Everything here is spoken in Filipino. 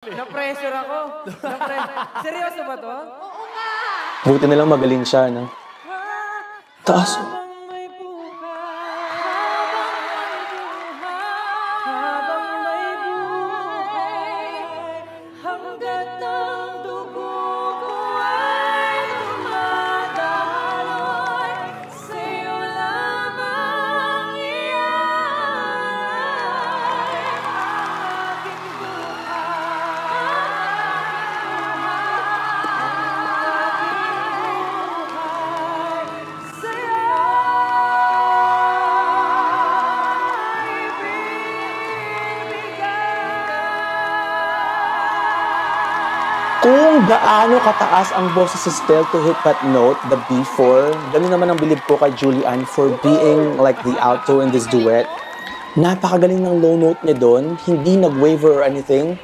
Na-pressure ako. Seryoso ba to? Oo nga! Buti na lang magaling siya, no? Taas. Habang may buhay, hanggat ang dugo ko ay dumadaloy, sa'yo lamang iyan ang aking Kung gaano kataas ang boses si Stell to hit that note, the B4, ganun naman ang bilib ko kay Julian for being like the alto in this duet. Napakagaling ng low note niya doon, hindi nag-waver or anything.